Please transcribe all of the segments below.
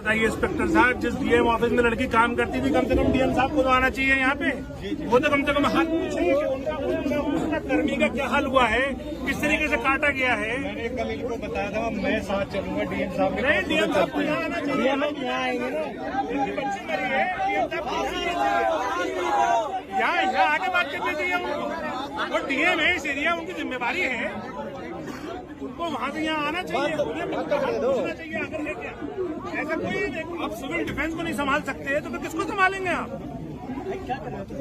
बताइए इंस्पेक्टर साहब, जिस डीएम ऑफिस में लड़की काम करती थी, कम से कम डीएम साहब को तो आना चाहिए यहाँ पे। वो तो कम से कम हाथ पूछे कि उनका कर्मी का क्या हाल हुआ है, किस तरीके से काटा गया है। मैंने कल इनको बताया था, मैं साथ चलूंगा डीएम साहब। नहीं, डीएम साहब को यहाँ आना चाहिए। यहाँ आएंगे ना, बच्ची मरी है, डीएम साहब यहाँ आके बात करनी चाहिए उनको। वो डीएम है इस एरिया, उनकी जिम्मेवारी है, उनको वहाँ से यहाँ आना चाहिए, उन्हें पूछना चाहिए आकर है क्या। ऐसा कोई आप सिविल डिफेंस को नहीं संभाल सकते तो फिर किसको संभालेंगे आप?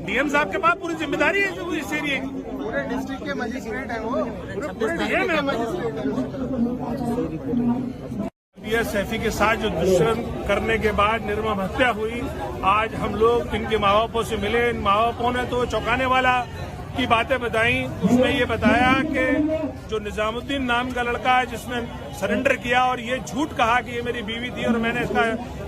डीएम साहब के पास पूरी जिम्मेदारी है जो इस एरिया की, पूरे डिस्ट्रिक्ट के मजिस्ट्रेट है वो, पूरे डीएम है सैफी के साथ जो दुष्कर्म करने के बाद निर्मम हत्या हुई। आज हम लोग इनके माँ बापों से मिले। इन माँ बापों ने तो चौंकाने वाला की बातें बताई। उसमें ये बताया कि जो निजामुद्दीन नाम का लड़का है जिसने सरेंडर किया और ये झूठ कहा कि ये मेरी बीवी थी और मैंने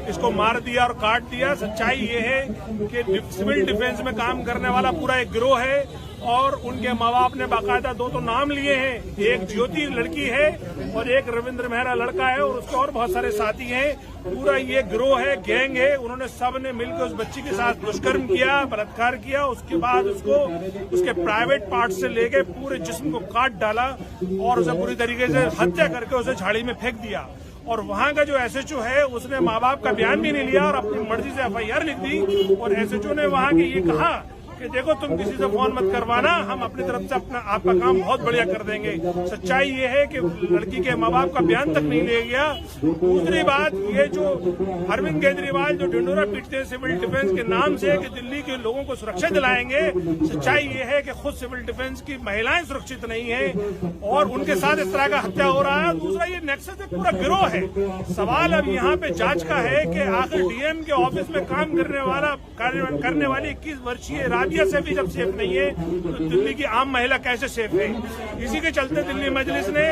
इसको मार दिया और काट दिया। सच्चाई ये है कि सिविल डिफेंस में काम करने वाला पूरा एक गिरोह है और उनके माँ बाप ने बाकायदा दो तो नाम लिए हैं, एक ज्योति लड़की है और एक रविंद्र मेहरा लड़का है और उसके और बहुत सारे साथी हैं। पूरा ये गिरोह है, गैंग है। उन्होंने सब ने मिलकर उस बच्ची के साथ दुष्कर्म किया, बलात्कार किया। उसके बाद उसको उसके प्राइवेट पार्ट से लेके पूरे जिस्म को काट डाला और उसे पूरी तरीके से हत्या करके उसे झाड़ी में फेंक दिया। और वहाँ का जो एसएचओ है उसने माँ बाप का बयान भी नहीं लिया और अपनी मर्जी से एफआईआर लिख दी। और एसएचओ ने वहाँ के ये कहा कि देखो तुम किसी से फोन मत करवाना, हम अपनी तरफ से अपना आपका काम बहुत बढ़िया कर देंगे। सच्चाई ये है कि लड़की के माँ बाप का बयान तक नहीं लिया गया। दूसरी बात, ये जो अरविंद केजरीवाल जो ढिंडोरा पीटते हैं सिविल डिफेंस के नाम से कि दिल्ली के लोगों को सुरक्षा दिलाएंगे, सच्चाई ये है कि खुद सिविल डिफेंस की महिलाएं सुरक्षित नहीं है और उनके साथ इस तरह का हत्या हो रहा है। दूसरा, ये नेक्सस एक पूरा गिरोह है। सवाल अब यहाँ पे जांच का है कि आखिर डीएम के ऑफिस में काम करने वाली 21 वर्षीय राबिया से भी जब सेफ नहीं है तो दिल्ली की आम महिला कैसे सेफ है? इसी के चलते दिल्ली मजलिस ने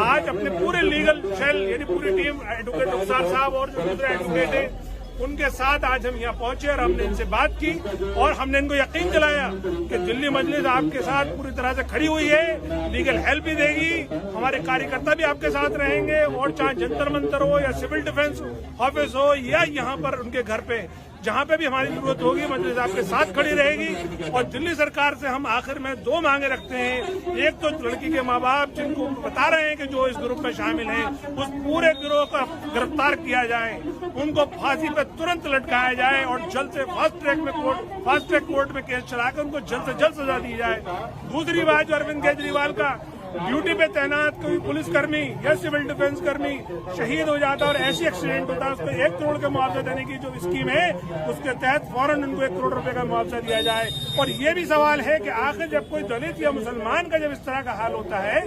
आज अपने पूरे लीगल सेल यानी पूरी टीम, एडवोकेट रुखसार साहब और जो दूसरे एडवोकेट है उनके साथ आज हम यहाँ पहुंचे और हमने इनसे बात की और हमने इनको यकीन दिलाया कि दिल्ली मजलिस आपके साथ पूरी तरह से खड़ी हुई है, लीगल हेल्प भी देगी, हमारे कार्यकर्ता भी आपके साथ रहेंगे और चाहे जंतर मंतर हो या सिविल डिफेंस ऑफिस हो या यहाँ पर उनके घर पे जहाँ पे भी हमारी जरूरत होगी मजलिस आपके साथ खड़ी रहेगी। और दिल्ली सरकार से हम आखिर में दो मांगे रखते हैं। एक तो लड़की के माँ बाप जिनको बता रहे हैं कि जो इस ग्रुप में शामिल हैं उस पूरे गिरोह को गिरफ्तार किया जाए, उनको फांसी पे तुरंत लटकाया जाए और जल्द से फास्ट ट्रैक कोर्ट में केस चलाकर उनको जल्द से जल्द सजा दी जाए। दूसरी बात, जो अरविंद केजरीवाल का ड्यूटी पे तैनात कोई पुलिसकर्मी या सिविल डिफेंस कर्मी शहीद हो जाता है और ऐसी एक्सीडेंट होता है उसको 1 करोड़ का मुआवजा देने की जो स्कीम है उसके तहत फौरन उनको 1 करोड़ रुपए का मुआवजा दिया जाए। और ये भी सवाल है कि आखिर जब कोई दलित या मुसलमान का जब इस तरह का हाल होता है,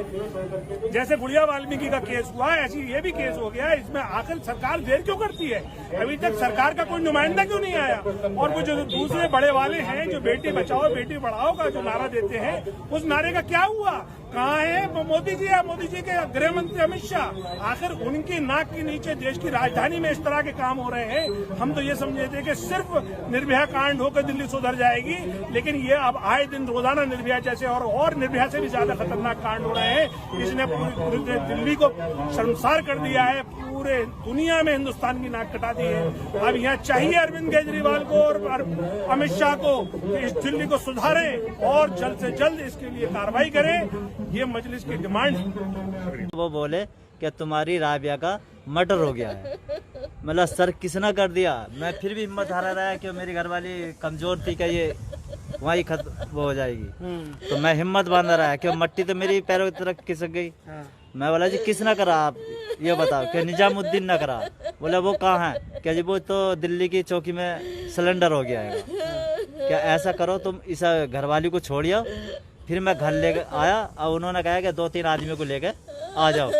जैसे गुड़िया वाल्मीकि का केस हुआ, ऐसी ये भी केस हो गया, इसमें आखिर सरकार देर क्यों करती है? अभी तक सरकार का कोई नुमाइंदा क्यों नहीं आया? और वो जो दूसरे बड़े वाले हैं जो बेटी बचाओ बेटी पढ़ाओ का जो नारा देते हैं, उस नारे का क्या हुआ? कहाँ है मोदी जी या मोदी जी के गृह मंत्री अमित शाह? आखिर उनकी नाक के नीचे देश की राजधानी में इस तरह के काम हो रहे हैं। हम तो ये समझे थे कि सिर्फ निर्भया कांड होकर दिल्ली सुधर जाएगी, लेकिन ये अब आए दिन रोजाना निर्भया जैसे और निर्भया से भी ज्यादा खतरनाक कांड हो रहे हैं। इसने पूरी दिल्ली को शर्मसार कर दिया है, पूरे दुनिया में हिंदुस्तान की नाक कटा दी है। अब यहाँ चाहिए अरविंद केजरीवाल को और अमित शाह को कि इस दिल्ली को सुधारें और जल्द से जल्द इसके लिए कार्रवाई करें। ये मजलिस की डिमांड है। वो बोले कि तुम्हारी राबिया का मर्डर हो गया है। मतलब सर किसने कर दिया? मैं फिर भी हिम्मत हारा रहा है कि मेरी घरवाली कमजोर थी, क्या ये वहीं खत्म हो जाएगी। तो मैं हिम्मत बांध रहा है कि मट्टी तो मेरी पैरों की तरफ खिसक गई। मैं बोला जी किसने करा, आप ये बताओ? कि निजामुद्दीन ने करा। बोला वो कहाँ है? क्या जी वो तो दिल्ली की चौकी में सिलेंडर हो गया है। क्या ऐसा करो तुम इस घरवाली को छोड़िए। फिर मैं घर ले आया और उन्होंने कहा कि 2-3 आदमी को लेकर आ जाओ।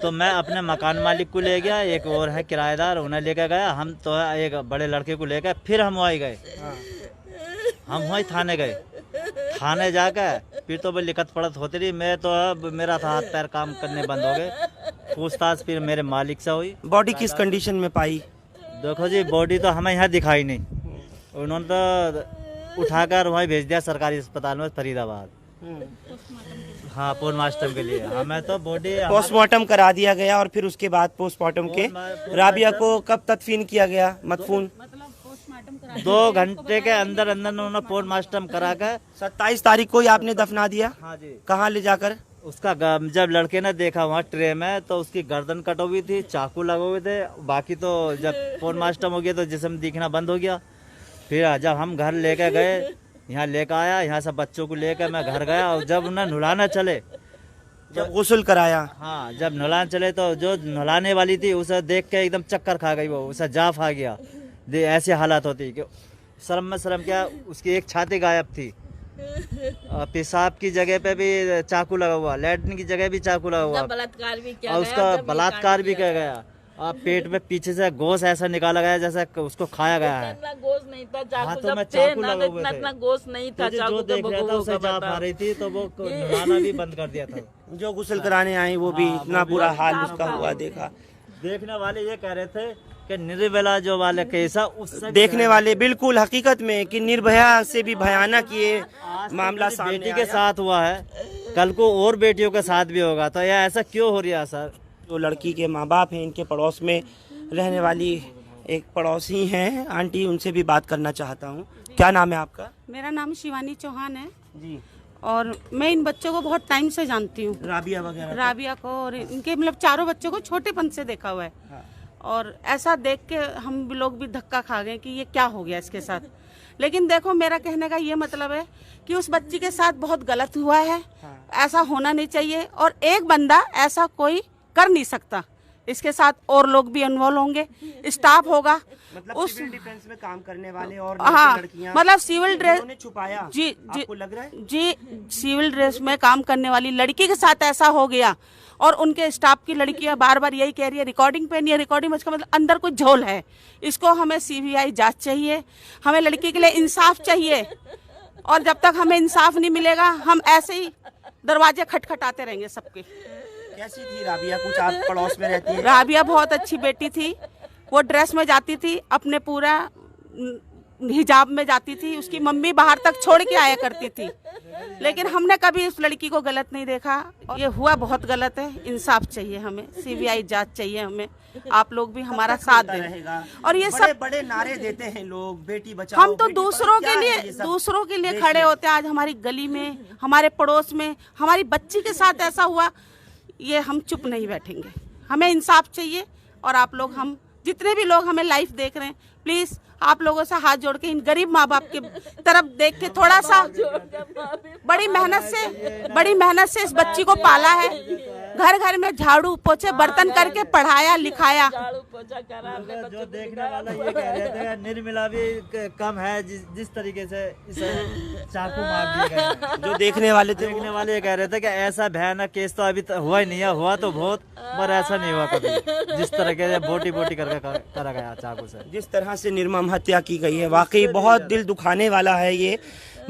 तो मैं अपने मकान मालिक को ले गया, एक और है किराएदार, उन्हें लेकर गया। हम तो एक बड़े लड़के को लेकर फिर हम वहीं गए। हम वहीं थाने गए। थाने जाकर फिर तो वो लिखत पढ़त होती रही। मैं तो अब मेरा था हाथ पैर काम करने बंद हो गए। पूछताछ फिर मेरे मालिक से हुई। बॉडी किस कंडीशन में पाई? देखो जी बॉडी तो हमें यहाँ दिखाई नहीं, उन्होंने तो उठाकर वहीं भेज दिया सरकारी अस्पताल में फरीदाबाद। हाँ पोस्टमार्टम के लिए हमें तो बॉडी पोस्टमार्टम करा दिया गया और फिर उसके बाद पोस्टमार्टम के राबिया को कब तदफीन किया गया? मदफून 2 घंटे के अंदर अंदर उन्होंने पोस्टमार्टम करा कर 27 तारीख को ही आपने दफना दिया? हाँ जी। कहाँ ले जाकर? उसका जब लड़के ने देखा वहाँ ट्रे में तो उसकी गर्दन कट हुई थी, चाकू लगे हुए थे। बाकी तो जब पोस्टमार्टम हो गया तो जिस्म दिखना बंद हो गया। फिर जब हम घर लेकर गए, यहाँ लेकर आया, यहाँ से बच्चों को लेकर मैं घर गया और जब उन्हें नहलाना चले, जब गुस्ल कराया, हाँ जब नहलाने चले तो जो नहलाने वाली थी उसे देख के एकदम चक्कर खा गई, वो उसे जाफ आ गया। ऐसी हालत होती कि शर्म में शर्म क्या, उसकी एक छाती गायब थी। पेशाब की जगह पे भी चाकू लगा हुआ, लैट्रिन की जगह भी चाकू लगा हुआ, बलात्कार भी किया और उसका बलात्कार भी किया गया। और पेट में पीछे से गोश्त ऐसा निकाला गया जैसे उसको खाया गया है। इतना गोश्त नहीं था, चाकू हाथों में जब चाकू थे लगे हुए थे। इतना गोश्त नहीं था, जो चाकू देख रहा था उसे जाप आ रही थी तो वो नहाना भी बंद कर दिया था। जो गुस्ल कराने आई वो भी इतना बुरा हाल उसका हुआ देखा। देखने वाले ये कह रहे थे कि निर्भया जो वाले कैसा उससे देखने वाले बिल्कुल हकीकत में कि निर्भया से भी भयानक ये मामला सामने बेटी के साथ हुआ है, कल को और बेटियों के साथ भी होगा। तो यह ऐसा क्यों हो रहा है सर? जो लड़की के माँ बाप हैं, इनके पड़ोस में रहने वाली एक पड़ोसी हैं आंटी, उनसे भी बात करना चाहता हूँ। क्या नाम है आपका? मेरा नाम शिवानी चौहान है जी। और मैं इन बच्चों को बहुत टाइम से जानती हूँ, राबिया वगैरह? राबिया को और इनके मतलब चारों बच्चों को छोटेपन से देखा हुआ है। हाँ। और ऐसा देख के हम लोग भी धक्का खा गए कि ये क्या हो गया इसके साथ। लेकिन देखो मेरा कहने का ये मतलब है कि उस बच्ची के साथ बहुत गलत हुआ है। हाँ। ऐसा होना नहीं चाहिए और एक बंदा ऐसा कोई कर नहीं सकता। इसके साथ और लोग भी इन्वॉल्व होंगे, स्टाफ होगा, मतलब उस सिविल डिफेंस में काम करने वाले और हाँ लड़कियां, मतलब सिविल ड्रेस उन्होंने छुपाया। जी आपको लग रहा है? जी सिविल ड्रेस में काम करने वाली लड़की के साथ ऐसा हो गया और उनके स्टाफ की लड़कियां बार बार यही कह रही है रिकॉर्डिंग पे नहीं है, रिकॉर्डिंग में इसका मतलब अंदर कुछ झोल है। इसको हमें सीबीआई जांच चाहिए, हमें लड़की के लिए इंसाफ चाहिए और जब तक हमें इंसाफ नहीं मिलेगा हम ऐसे ही दरवाजे खटखटाते रहेंगे सबके। कैसी थी राबिया? कुछ आप पड़ोस में रहती है? राबिया बहुत अच्छी बेटी थी, वो ड्रेस में जाती थी, अपने पूरा हिजाब में जाती थी, उसकी मम्मी बाहर तक छोड़ के आया करती थी। लेकिन हमने कभी उस लड़की को गलत नहीं देखा। ये हुआ बहुत गलत है, इंसाफ चाहिए हमें, सीबीआई जांच चाहिए हमें। आप लोग भी हमारा साथ दें। और ये सब बड़े नारे देते हैं लोग, बेटी बचाओ, हम तो बेटी दूसरों पढ़ाओ, के क्या है ये लिए सब? दूसरों के लिए खड़े होते हैं। आज हमारी गली में, हमारे पड़ोस में, हमारी बच्ची के साथ ऐसा हुआ, ये हम चुप नहीं बैठेंगे। हमें इंसाफ चाहिए और आप लोग, हम जितने भी लोग हमें लाइव देख रहे हैं, प्लीज आप लोगों से हाथ जोड़ के इन गरीब माँ बाप के तरफ देख के थोड़ा सा, बड़ी मेहनत से इस बच्ची को पाला है, घर घर में झाड़ू पोछे बर्तन करके पढ़ाया लिखाया। झाड़ू पोछा करा अपने जो बच्चों देखने वाला ये कह रहे थे निर्मला भी कम है जिस तरीके से इसे चाकू मार दिए गए हैं। जो देखने वाले थे देखने वाले ये कह रहे थे कि ऐसा भयानक केस तो अभी हुआ ही नहीं है, हुआ तो बहुत पर ऐसा नहीं हुआ कभी जिस तरह से बोटी बोटी करके करा गया चाकू से। जिस तरह से निर्मम हत्या की गई है, वाकई बहुत दिल दुखाने वाला है ये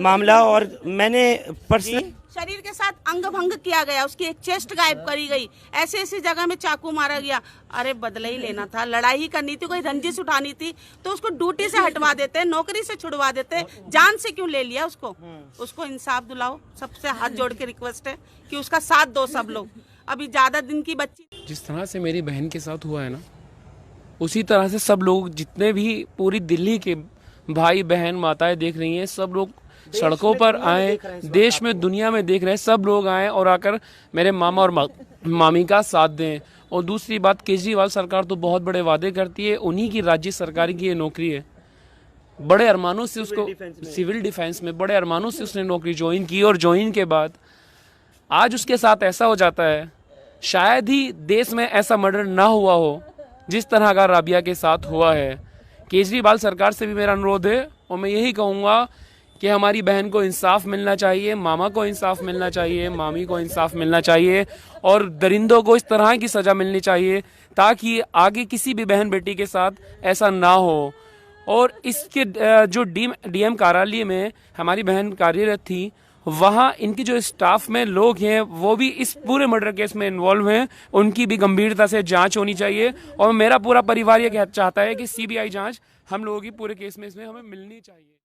मामला। और मैंने पर्सनल शरीर के साथ अंग भंग किया गया, उसकी एक चेस्ट गायब करी गई, ऐसे ऐसी जगह में चाकू मारा गया। अरे बदला ही लेना था, लड़ाई ही करनी थी, कोई रंजिश उठानी थी तो उसको ड्यूटी से हटवा देते, नौकरी से छुड़वा देते, जान से क्यों ले लिया उसको? उसको इंसाफ दिलाओ, सबसे हाथ जोड़ के रिक्वेस्ट है कि उसका साथ दो सब लोग। अभी ज्यादा दिन की बच्ची, जिस तरह से मेरी बहन के साथ हुआ है ना, उसी तरह से सब लोग, जितने भी पूरी दिल्ली के भाई बहन माताएं देख रही हैं, सब लोग सड़कों पर आए, देश में दुनिया में देख रहे हैं, सब लोग आए और आकर मेरे मामा और मामी का साथ दें। और दूसरी बात, केजरीवाल सरकार तो बहुत बड़े वादे करती है, उन्हीं की राज्य सरकार की ये नौकरी है। बड़े अरमानों से उसको सिविल डिफेंस में बड़े अरमानों से उसने नौकरी ज्वाइन की और ज्वाइन के बाद आज उसके साथ ऐसा हो जाता है। शायद ही देश में ऐसा मर्डर ना हुआ हो जिस तरह का राबिया के साथ हुआ है। केजरीवाल सरकार से भी मेरा अनुरोध है और मैं यही कहूँगा कि हमारी बहन को इंसाफ मिलना चाहिए, मामा को इंसाफ मिलना चाहिए, मामी को इंसाफ मिलना चाहिए और दरिंदों को इस तरह की सज़ा मिलनी चाहिए ताकि आगे किसी भी बहन बेटी के साथ ऐसा ना हो। और इसके जो डीएम कार्यालय में हमारी बहन कार्यरत थी, वहाँ इनकी जो स्टाफ में लोग हैं वो भी इस पूरे मर्डर केस में इन्वॉल्व हैं, उनकी भी गंभीरता से जांच होनी चाहिए। और मेरा पूरा परिवार ये चाहता है कि सीबीआई जांच हम लोगों की पूरे केस में इसमें हमें मिलनी चाहिए।